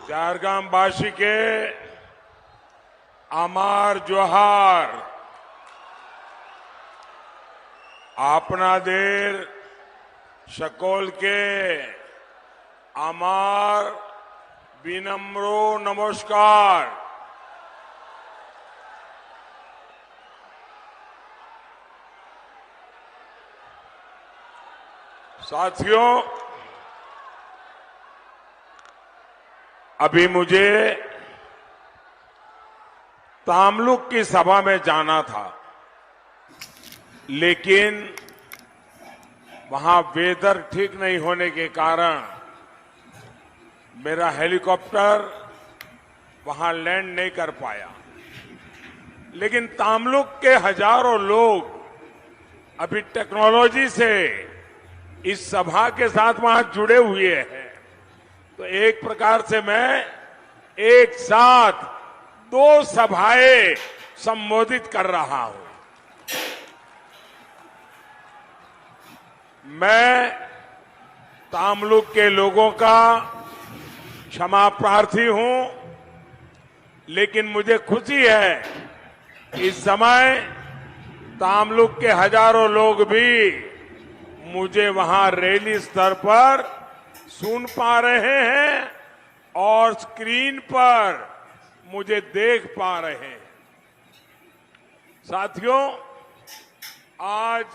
झारग्रामवासी के अमार जोहार आपनादेर सकल के अमार विनम्रो नमस्कार। साथियों, अभी मुझे तामलुक की सभा में जाना था, लेकिन वहां वेदर ठीक नहीं होने के कारण मेरा हेलीकॉप्टर वहां लैंड नहीं कर पाया। लेकिन तामलुक के हजारों लोग अभी टेक्नोलॉजी से इस सभा के साथ वहां जुड़े हुए हैं, तो एक प्रकार से मैं एक साथ 2 सभाएं संबोधित कर रहा हूं। मैं तामलुक के लोगों का क्षमा प्रार्थी हूं, लेकिन मुझे खुशी है इस समय तामलुक के हजारों लोग भी मुझे वहां रैली स्तर पर सुन पा रहे हैं और स्क्रीन पर मुझे देख पा रहे हैं। साथियों, आज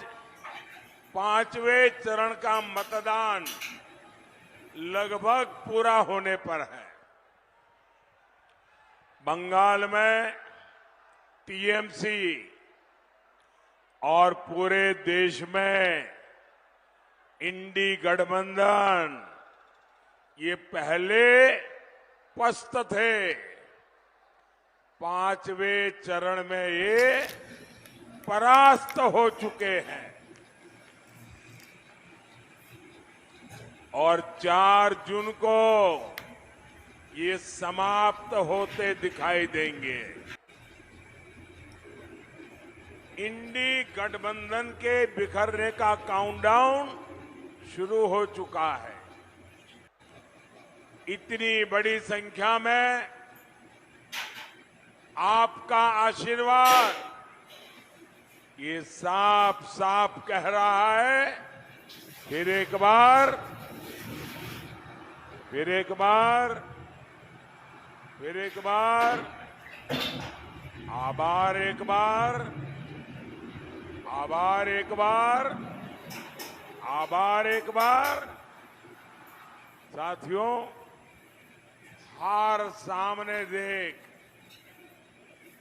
5वें चरण का मतदान लगभग पूरा होने पर है। बंगाल में टीएमसी और पूरे देश में इंडी गठबंधन ये पहले पस्त थे। 5वें चरण में ये परास्त हो चुके हैं और 4 जून को ये समाप्त होते दिखाई देंगे। इंडी गठबंधन के बिखरने का काउंटडाउन शुरू हो चुका है। इतनी बड़ी संख्या में आपका आशीर्वाद ये साफ साफ कह रहा है, फिर एक बार आभार, एक बार। साथियों, हार सामने देख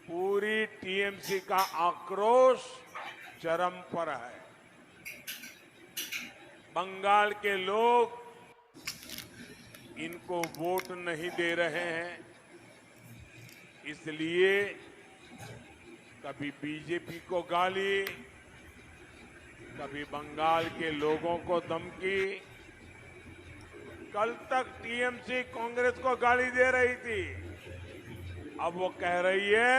पूरी टीएमसी का आक्रोश चरम पर है। बंगाल के लोग इनको वोट नहीं दे रहे हैं, इसलिए कभी बीजेपी को गाली, कभी बंगाल के लोगों को धमकी। कल तक टीएमसी कांग्रेस को गाली दे रही थी, अब वो कह रही है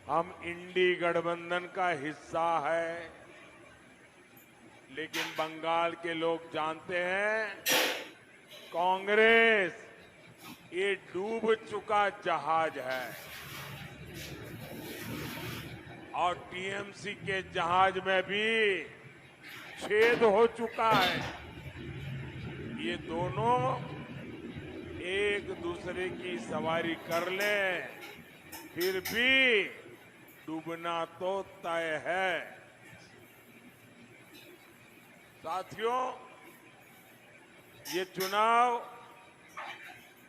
हम इंडी गठबंधन का हिस्सा है। लेकिन बंगाल के लोग जानते हैं कांग्रेस ये डूब चुका जहाज है और टीएमसी के जहाज में भी छेद हो चुका है। ये दोनों एक दूसरे की सवारी कर ले, फिर भी डूबना तो तय है। साथियों, ये चुनाव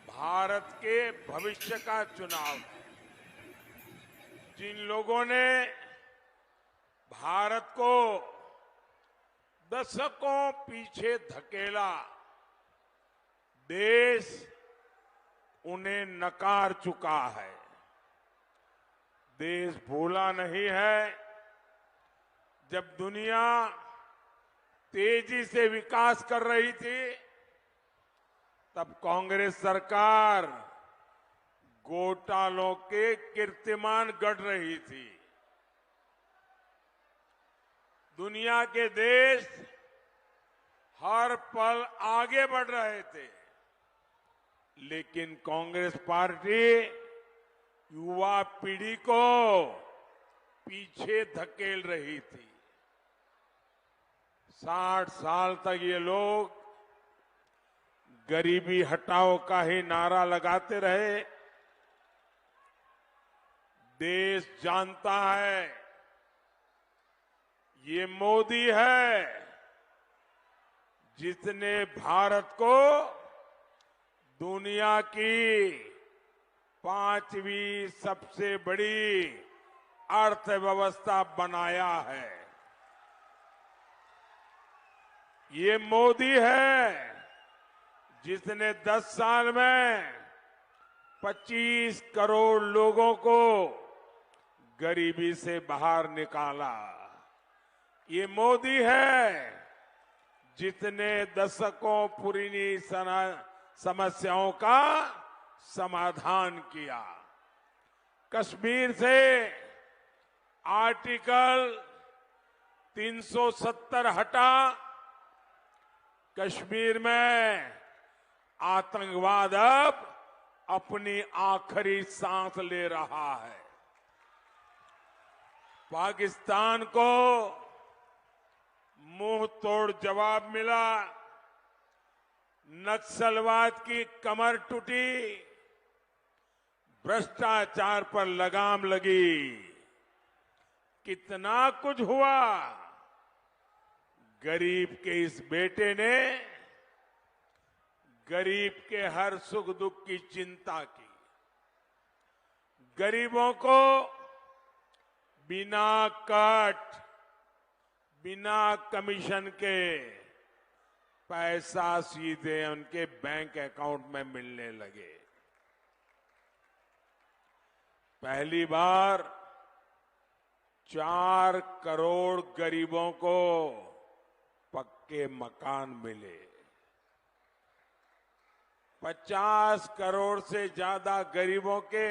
भारत के भविष्य का चुनाव है। जिन लोगों ने भारत को दशकों पीछे धकेला, देश उन्हें नकार चुका है। देश भूला नहीं है जब दुनिया तेजी से विकास कर रही थी, तब कांग्रेस सरकार घोटालों के कीर्तिमान गढ़ रही थी। दुनिया के देश हर पल आगे बढ़ रहे थे। लेकिन कांग्रेस पार्टी युवा पीढ़ी को पीछे धकेल रही थी। 60 साल तक ये लोग गरीबी हटाओ का ही नारा लगाते रहे। देश जानता है ये मोदी है जिसने भारत को दुनिया की 5वीं सबसे बड़ी अर्थव्यवस्था बनाया है। ये मोदी है जिसने 10 साल में 25 करोड़ लोगों को गरीबी से बाहर निकाला। ये मोदी है जिसने दशकों पुरानी समस्याओं का समाधान किया। कश्मीर से आर्टिकल 370 हटा, कश्मीर में आतंकवाद अब अपनी आखिरी सांस ले रहा है। पाकिस्तान को मुंह तोड़ जवाब मिला, नक्सलवाद की कमर टूटी, भ्रष्टाचार पर लगाम लगी। कितना कुछ हुआ। गरीब के इस बेटे ने गरीब के हर सुख दुख की चिंता की। गरीबों को बिना कट, बिना कमीशन के पैसा सीधे उनके बैंक अकाउंट में मिलने लगे। पहली बार 4 करोड़ गरीबों को पक्के मकान मिले। 50 करोड़ से ज्यादा गरीबों के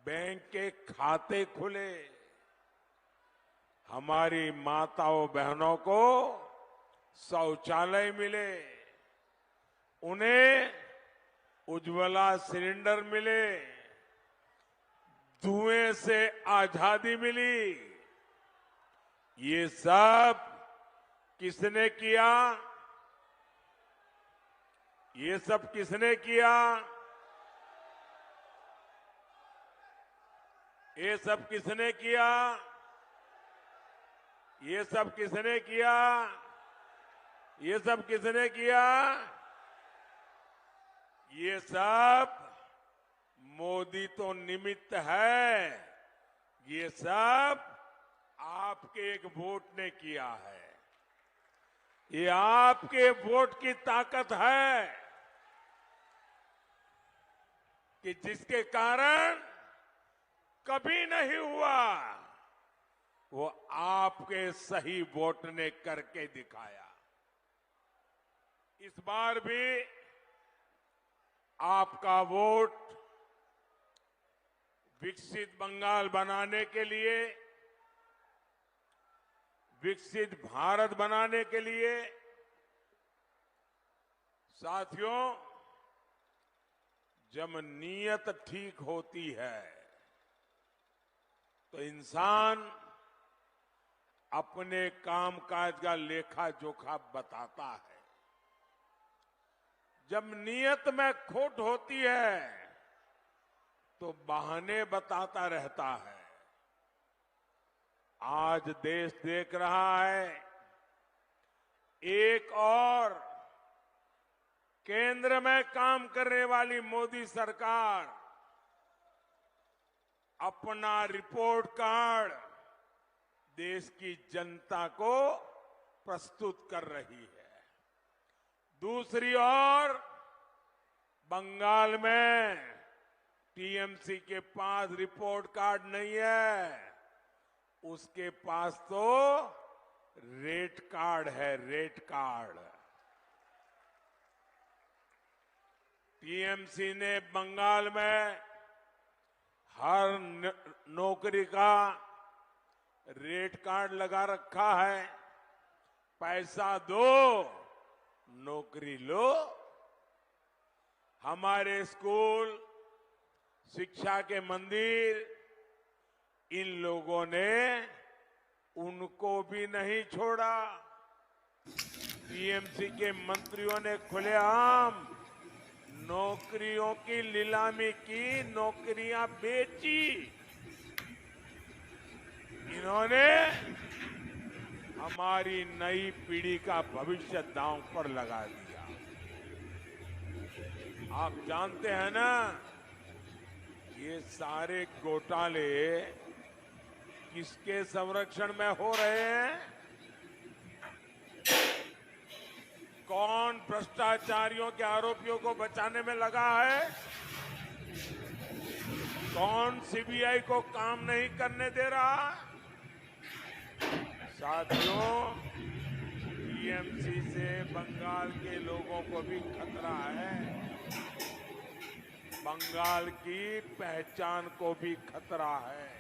बैंक के खाते खुले। हमारी माताओं बहनों को शौचालय मिले, उन्हें उज्ज्वला सिलेंडर मिले, धुएं से आजादी मिली। ये सब किसने किया? ये सब किसने किया? ये सब किसने किया? ये सब किसने किया? ये सब किसने किया? ये सब मोदी तो निमित्त है, ये सब आपके एक वोट ने किया है। ये आपके वोट की ताकत है कि जिसके कारण कभी नहीं हुआ, वो आपके सही वोट ने करके दिखाया। इस बार भी आपका वोट विकसित बंगाल बनाने के लिए, विकसित भारत बनाने के लिए। साथियों, जब नीयत ठीक होती है तो इंसान अपने कामकाज का लेखा जोखा बताता है। जब नीयत में खोट होती है तो बहाने बताता रहता है। आज देश देख रहा है, एक और केंद्र में काम करने वाली मोदी सरकार अपना रिपोर्ट कार्ड देश की जनता को प्रस्तुत कर रही है। दूसरी ओर बंगाल में टीएमसी के पास रिपोर्ट कार्ड नहीं है, उसके पास तो रेट कार्ड है, रेट कार्ड। टीएमसी ने बंगाल में हर नौकरी का रेट कार्ड लगा रखा है। पैसा दो, नौकरी लो। हमारे स्कूल, शिक्षा के मंदिर, इन लोगों ने उनको भी नहीं छोड़ा। टीएमसी के मंत्रियों ने खुलेआम नौकरियों की नीलामी की, नौकरियां बेची। इन्होंने हमारी नई पीढ़ी का भविष्य दांव पर लगा दिया। आप जानते हैं ना, ये सारे घोटाले किसके संरक्षण में हो रहे हैं? कौन भ्रष्टाचारियों के आरोपियों को बचाने में लगा है? कौन सीबीआई को काम नहीं करने दे रहा? साथियों, टीएमसी से बंगाल के लोगों को भी खतरा है। बंगाल की पहचान को भी खतरा है।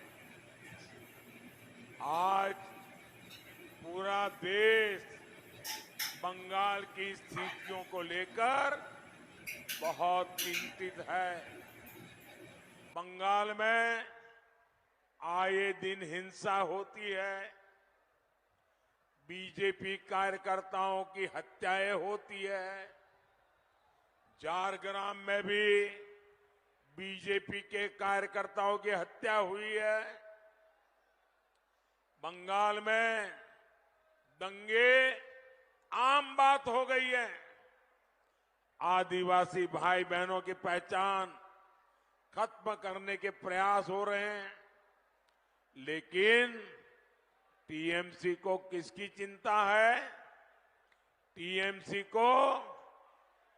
आज पूरा देश बंगाल की स्थितियों को लेकर बहुत चिंतित है। बंगाल में आए दिन हिंसा होती है, बीजेपी कार्यकर्ताओं की हत्याएं होती है। झारग्राम में भी बीजेपी के कार्यकर्ताओं की हत्या हुई है। बंगाल में दंगे आम बात हो गई है। आदिवासी भाई बहनों की पहचान खत्म करने के प्रयास हो रहे हैं। लेकिन टीएमसी को किसकी चिंता है? टीएमसी को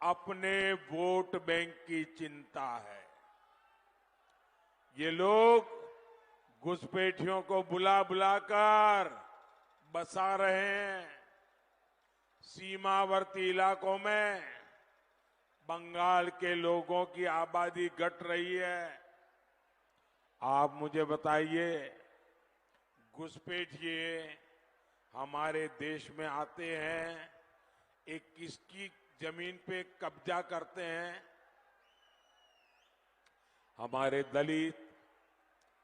अपने वोट बैंक की चिंता है। ये लोग घुसपैठियों को बुला बुलाकर बसा रहे हैं। सीमावर्ती इलाकों में बंगाल के लोगों की आबादी घट रही है। आप मुझे बताइए, घुसपैठिए हमारे देश में आते हैं, एक किसकी जमीन पे कब्जा करते हैं? हमारे दलित,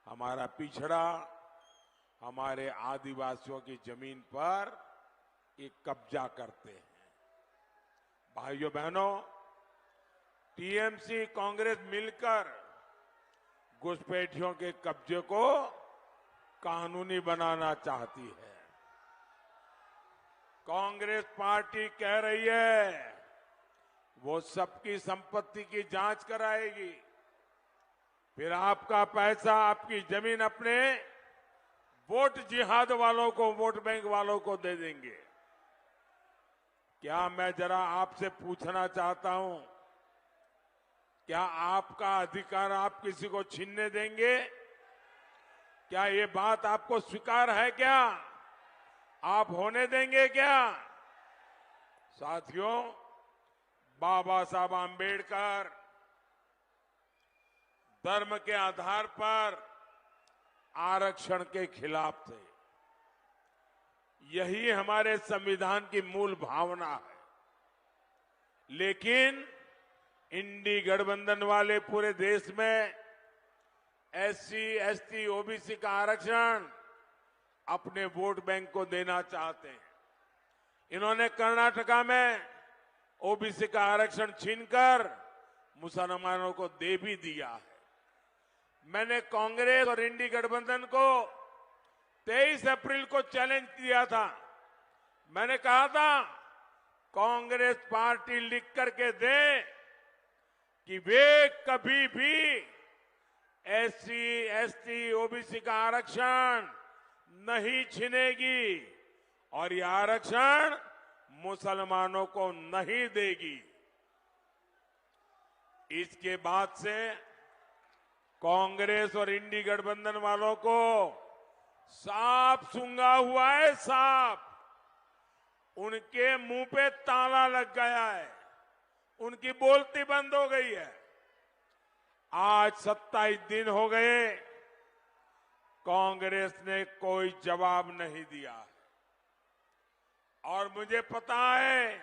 हमारा पिछड़ा, हमारे आदिवासियों की जमीन पर ये कब्जा करते हैं। भाइयों बहनों, टीएमसी कांग्रेस मिलकर घुसपैठियों के कब्जे को कानूनी बनाना चाहती है। कांग्रेस पार्टी कह रही है वो सबकी संपत्ति की जांच कराएगी, फिर आपका पैसा, आपकी जमीन अपने वोट जिहाद वालों को, वोट बैंक वालों को दे देंगे। क्या मैं जरा आपसे पूछना चाहता हूं, क्या आपका अधिकार आप किसी को छीनने देंगे? क्या ये बात आपको स्वीकार है? क्या आप होने देंगे? क्या साथियों, बाबा साहब आंबेडकर धर्म के आधार पर आरक्षण के खिलाफ थे। यही हमारे संविधान की मूल भावना है। लेकिन इंडी गठबंधन वाले पूरे देश में एससी, एसटी, ओबीसी का आरक्षण अपने वोट बैंक को देना चाहते हैं। इन्होंने कर्नाटका में ओबीसी का आरक्षण छीनकर मुसलमानों को दे भी दिया है। मैंने कांग्रेस और इंडी गठबंधन को 23 अप्रैल को चैलेंज किया था। मैंने कहा था कांग्रेस पार्टी लिख करके दे कि वे कभी भी एससी, एसटी, ओबीसी का आरक्षण नहीं छीनेगी और यह आरक्षण मुसलमानों को नहीं देगी। इसके बाद से कांग्रेस और इंडी गठबंधन वालों को सांप सूंघा हुआ है। सांप, उनके मुंह पे ताला लग गया है, उनकी बोलती बंद हो गई है। आज 27 दिन हो गए, कांग्रेस ने कोई जवाब नहीं दिया। और मुझे पता है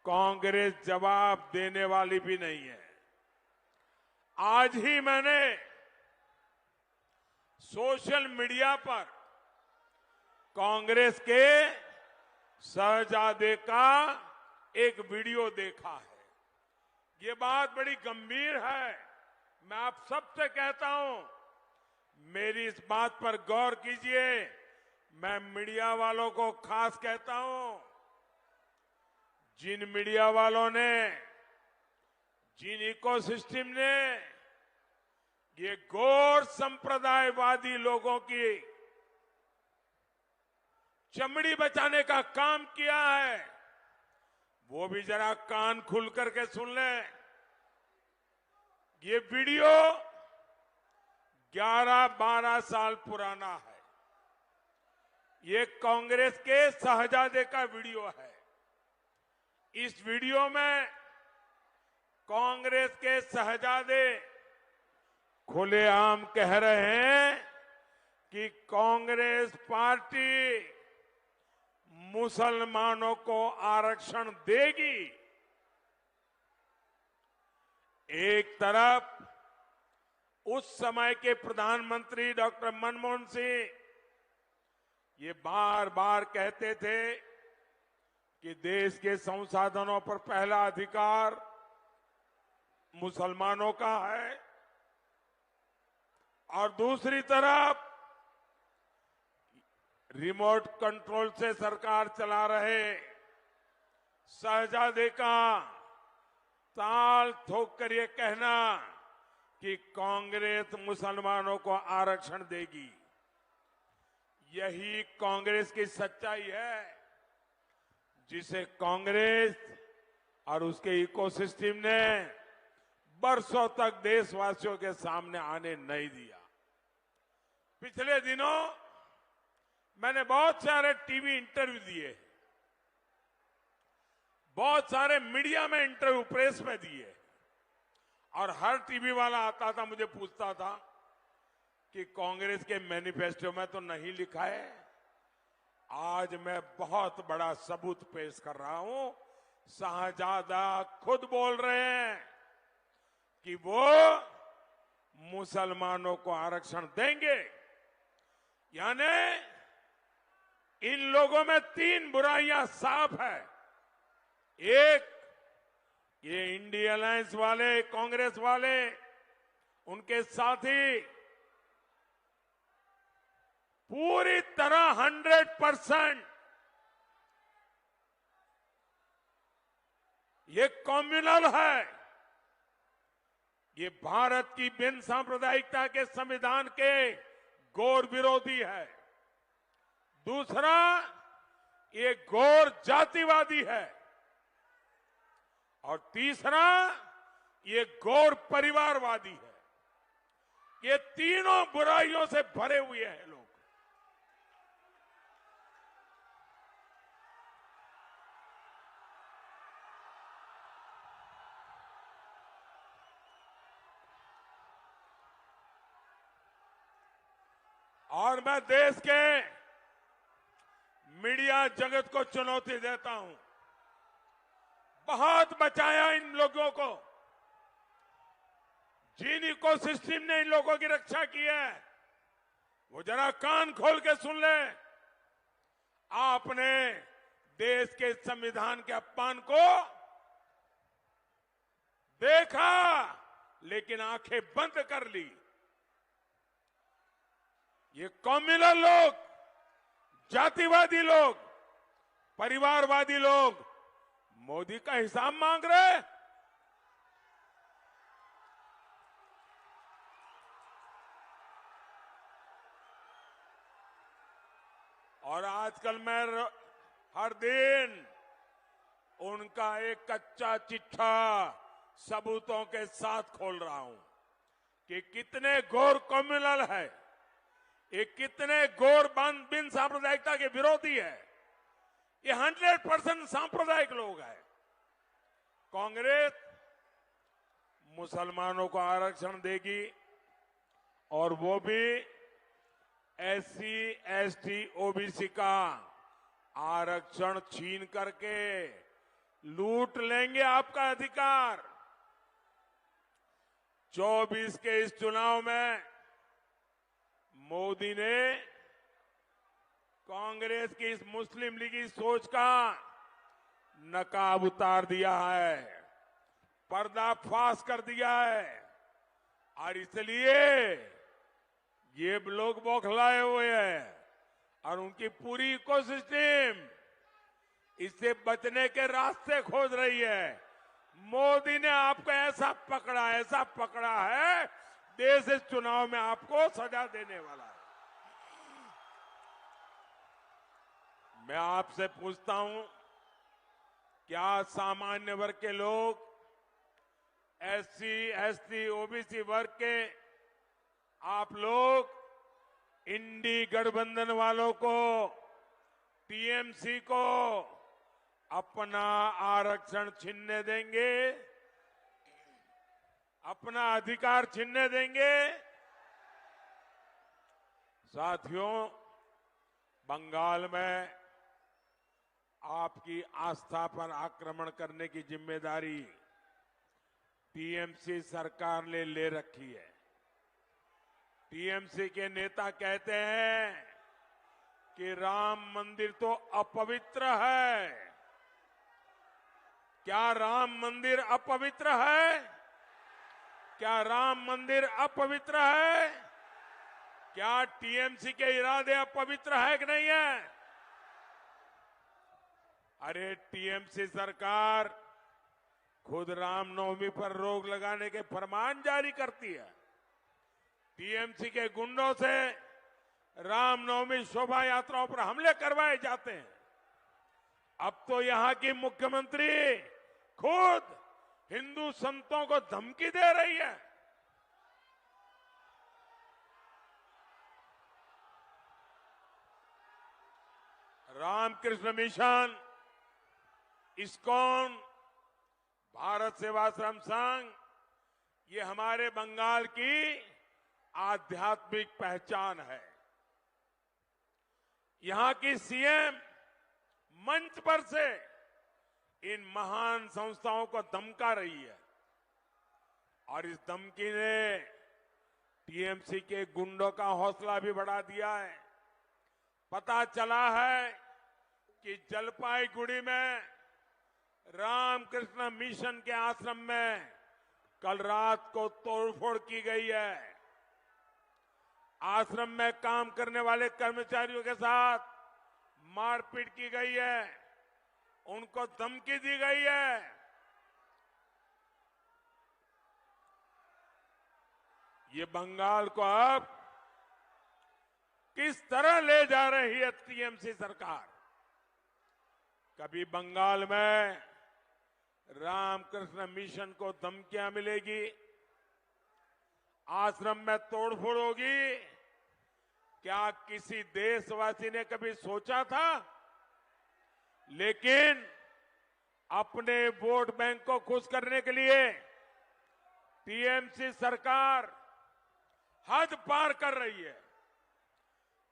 कांग्रेस जवाब देने वाली भी नहीं है। आज ही मैंने सोशल मीडिया पर कांग्रेस के शहजादे का एक वीडियो देखा है। ये बात बड़ी गंभीर है। मैं आप सबसे कहता हूं, मेरी इस बात पर गौर कीजिए। मैं मीडिया वालों को खास कहता हूं, जिन मीडिया वालों ने, जिन इकोसिस्टम ने ये गौर संप्रदायवादी लोगों की चमड़ी बचाने का काम किया है, वो भी जरा कान खुल करके सुन लें। ये वीडियो 11-12 साल पुराना है। ये कांग्रेस के शहजादे का वीडियो है। इस वीडियो में कांग्रेस के शहजादे खुलेआम कह रहे हैं कि कांग्रेस पार्टी मुसलमानों को आरक्षण देगी। एक तरफ उस समय के प्रधानमंत्री डॉक्टर मनमोहन सिंह ये बार बार कहते थे कि देश के संसाधनों पर पहला अधिकार मुसलमानों का है, और दूसरी तरफ रिमोट कंट्रोल से सरकार चला रहे शहजादे का ताल ठोक कर ये कहना कि कांग्रेस मुसलमानों को आरक्षण देगी। यही कांग्रेस की सच्चाई है, जिसे कांग्रेस और उसके इकोसिस्टम ने बरसों तक देशवासियों के सामने आने नहीं दिया। पिछले दिनों मैंने बहुत सारे टीवी इंटरव्यू दिए, बहुत सारे मीडिया में इंटरव्यू प्रेस में दिए, और हर टीवी वाला आता था, मुझे पूछता था कि कांग्रेस के मैनिफेस्टो में तो नहीं लिखा है। आज मैं बहुत बड़ा सबूत पेश कर रहा हूं। शहजादा खुद बोल रहे हैं कि वो मुसलमानों को आरक्षण देंगे। यानी इन लोगों में 3 बुराइयां साफ है। एक, ये इंडिया अलायंस वाले, कांग्रेस वाले, उनके साथी पूरी तरह 100% ये कम्युनल है। ये भारत की बिन सांप्रदायिकता के संविधान के घोर विरोधी है। दूसरा, ये घोर जातिवादी है, और तीसरा, ये घोर परिवारवादी है। ये तीनों बुराइयों से भरे हुए हैं लोग। और मैं देश के मीडिया जगत को चुनौती देता हूं, बहुत बचाया इन लोगों को। जिन इकोसिस्टम ने इन लोगों की रक्षा की है, वो जरा कान खोल के सुन ले। आपने देश के संविधान के अपमान को देखा, लेकिन आंखें बंद कर ली। ये कम्युनल लोग, जातिवादी लोग, परिवारवादी लोग मोदी का हिसाब मांग रहे। और आजकल मैं हर दिन उनका एक कच्चा चिट्ठा सबूतों के साथ खोल रहा हूं कि कितने घोर कम्युनल है, ये कितने घोर बिन सांप्रदायिकता के विरोधी है। ये 100% सांप्रदायिक लोग हैं। कांग्रेस मुसलमानों को आरक्षण देगी, और वो भी SC, ST, OBC का आरक्षण छीन करके, लूट लूट लेंगे आपका अधिकार। 24 के इस चुनाव में मोदी ने कांग्रेस की इस मुस्लिम लीग की सोच का नकाब उतार दिया है, पर्दाफाश कर दिया है, और इसलिए ये लोग बौखलाए हुए हैं और उनकी पूरी इकोसिस्टम इससे बचने के रास्ते खोज रही है। मोदी ने आपको ऐसा पकड़ा है, देश इस चुनाव में आपको सजा देने वाला है। मैं आपसे पूछता हूं, क्या सामान्य वर्ग के लोग, एससी, एसटी, ओबीसी वर्ग के आप लोग इंडी गठबंधन वालों को, टीएमसी को अपना आरक्षण छीनने देंगे? अपना अधिकार छीनने देंगे? साथियों, बंगाल में आपकी आस्था पर आक्रमण करने की जिम्मेदारी टीएमसी सरकार ने ले रखी है। टीएमसी के नेता कहते हैं कि राम मंदिर तो अपवित्र है। क्या राम मंदिर अपवित्र है? क्या राम मंदिर अपवित्र है? क्या टीएमसी के इरादे अपवित्र है कि नहीं है? अरे टीएमसी सरकार खुद रामनवमी पर रोक लगाने के फरमान जारी करती है। टीएमसी के गुंडों से रामनवमी शोभा यात्राओं पर हमले करवाए जाते हैं। अब तो यहां की मुख्यमंत्री खुद हिंदू संतों को धमकी दे रही है। रामकृष्ण मिशन, इस्कॉन, भारत सेवाश्रम संघ, ये हमारे बंगाल की आध्यात्मिक पहचान है। यहां की सीएम मंच पर से इन महान संस्थाओं को धमका रही है और इस धमकी ने टीएमसी के गुंडों का हौसला भी बढ़ा दिया है। पता चला है कि जलपाईगुड़ी में रामकृष्ण मिशन के आश्रम में कल रात को तोड़फोड़ की गई है। आश्रम में काम करने वाले कर्मचारियों के साथ मारपीट की गई है, उनको धमकी दी गई है। ये बंगाल को अब किस तरह ले जा रही है टीएमसी सरकार? कभी बंगाल में रामकृष्ण मिशन को धमकियां मिलेगी, आश्रम में तोड़फोड़ होगी, क्या किसी देशवासी ने कभी सोचा था? लेकिन अपने वोट बैंक को खुश करने के लिए टीएमसी सरकार हद पार कर रही है।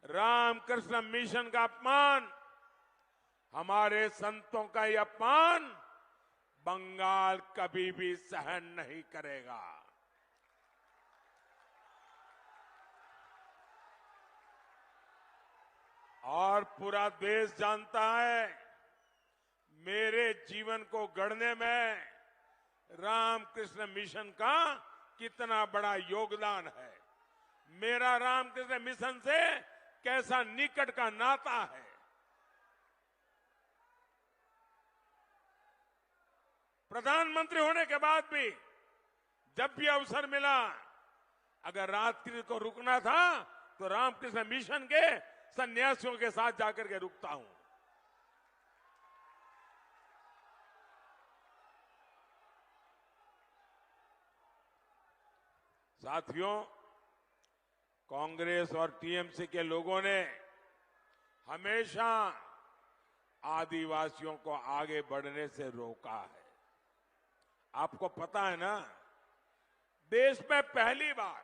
रामकृष्ण मिशन का अपमान, हमारे संतों का यह अपमान बंगाल कभी भी सहन नहीं करेगा। और पूरा देश जानता है मेरे जीवन को गढ़ने में रामकृष्ण मिशन का कितना बड़ा योगदान है, मेरा रामकृष्ण मिशन से कैसा निकट का नाता है। प्रधानमंत्री होने के बाद भी जब भी अवसर मिला, अगर रात्रि को रुकना था तो रामकृष्ण मिशन के सन्यासियों के साथ जाकर के रुकता हूं। साथियों, कांग्रेस और टीएमसी के लोगों ने हमेशा आदिवासियों को आगे बढ़ने से रोका है। आपको पता है ना, देश में पहली बार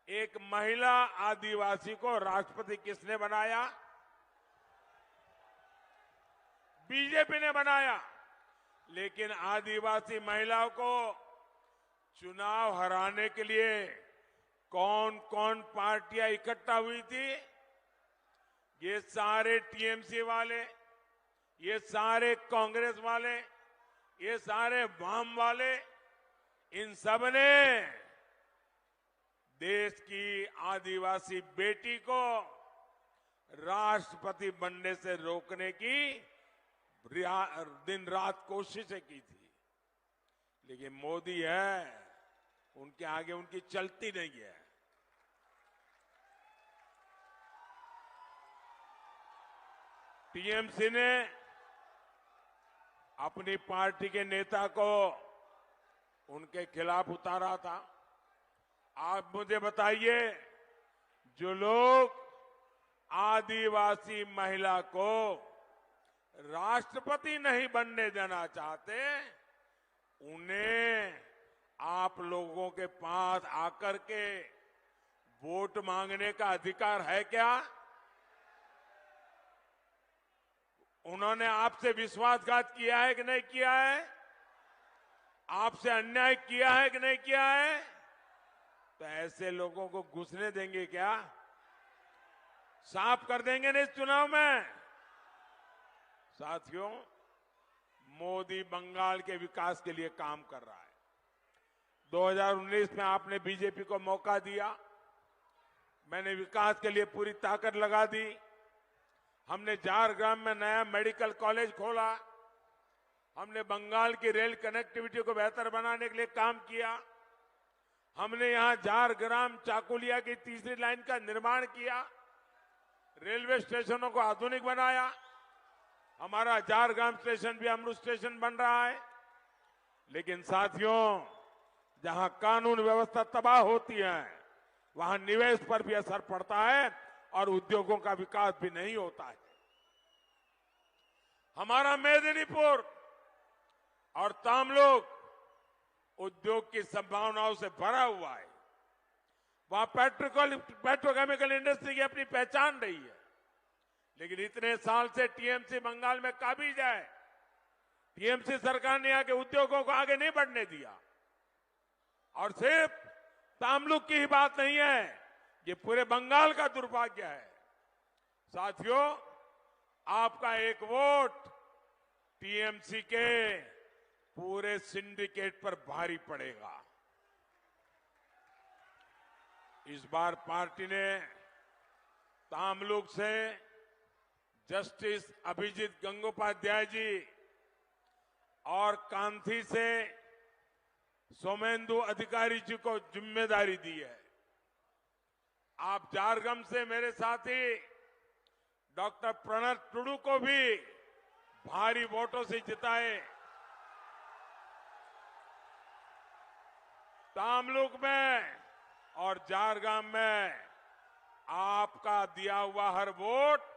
एक महिला आदिवासी को राष्ट्रपति किसने बनाया? बीजेपी ने बनाया। लेकिन आदिवासी महिलाओं को चुनाव हराने के लिए कौन कौन पार्टियां इकट्ठा हुई थी? ये सारे टीएमसी वाले, ये सारे कांग्रेस वाले, ये सारे वाम वाले, इन सब ने देश की आदिवासी बेटी को राष्ट्रपति बनने से रोकने की दिन रात कोशिशें की थी। लेकिन मोदी है, उनके आगे उनकी चलती नहीं है। टीएमसी ने अपनी पार्टी के नेता को उनके खिलाफ उतारा था। आप मुझे बताइए, जो लोग आदिवासी महिला को राष्ट्रपति नहीं बनने देना चाहते, उन्हें आप लोगों के पास आकर के वोट मांगने का अधिकार है क्या? उन्होंने आपसे विश्वासघात किया है कि नहीं किया है? आपसे अन्याय किया है कि नहीं किया है? तो ऐसे लोगों को घुसने देंगे क्या? साफ कर देंगे ना इस चुनाव में? साथियों, मोदी बंगाल के विकास के लिए काम कर रहा है। 2019 में आपने बीजेपी को मौका दिया, मैंने विकास के लिए पूरी ताकत लगा दी। हमने झारग्राम में नया मेडिकल कॉलेज खोला, हमने बंगाल की रेल कनेक्टिविटी को बेहतर बनाने के लिए काम किया, हमने यहां झारग्राम चाकुलिया की तीसरी लाइन का निर्माण किया, रेलवे स्टेशनों को आधुनिक बनाया, हमारा झारग्राम स्टेशन भी अमृत स्टेशन बन रहा है। लेकिन साथियों, जहां कानून व्यवस्था तबाह होती है, वहां निवेश पर भी असर पड़ता है और उद्योगों का विकास भी नहीं होता है। हमारा मेदिनीपुर और तामलुक उद्योग की संभावनाओं से भरा हुआ है। वहां पेट्रोकेमिकल इंडस्ट्री की अपनी पहचान रही है। लेकिन इतने साल से टीएमसी बंगाल में काबिज है। टीएमसी सरकार ने यहां के उद्योगों को आगे नहीं बढ़ने दिया। और सिर्फ तामलुक की ही बात नहीं है, ये पूरे बंगाल का दुर्भाग्य है। साथियों, आपका एक वोट टीएमसी के पूरे सिंडिकेट पर भारी पड़ेगा। इस बार पार्टी ने तामलुक से जस्टिस अभिजीत गंगोपाध्याय जी और कांथी से सोमेंदु अधिकारी जी को जिम्मेदारी दी है। आप झारग्राम से मेरे साथी डॉक्टर प्रणब टुडू को भी भारी वोटों से जिताए। तामलुक में और झारग्राम में आपका दिया हुआ हर वोट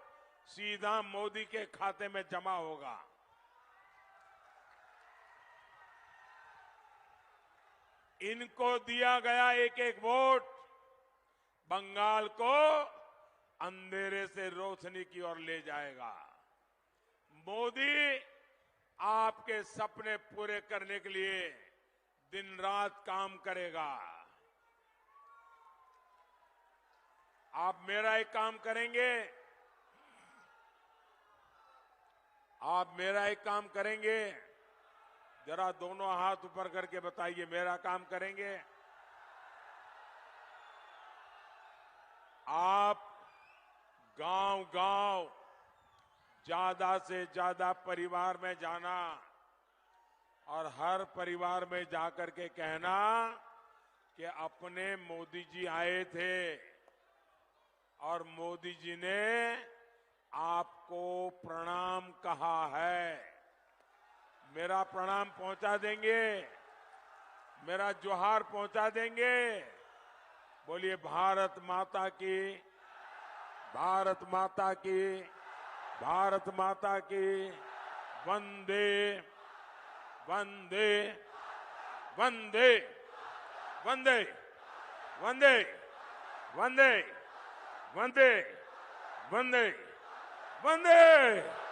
सीधा मोदी के खाते में जमा होगा। इनको दिया गया एक एक वोट बंगाल को अंधेरे से रोशनी की ओर ले जाएगा। मोदी आपके सपने पूरे करने के लिए दिन रात काम करेगा। आप मेरा एक काम करेंगे, आप मेरा एक काम करेंगे, जरा दोनों हाथ ऊपर करके बताइए, मेरा काम करेंगे? आप गांव-गांव ज्यादा से ज्यादा परिवार में जाना और हर परिवार में जाकर के कहना कि अपने मोदी जी आए थे और मोदी जी ने आपको प्रणाम कहा है। मेरा प्रणाम पहुंचा देंगे, मेरा जोहार पहुंचा देंगे। बोलिए भारत माता की, भारत माता की, भारत माता की। वंदे वंदे वंदे वंदे वंदे वंदे वंदे वंदे वंदे।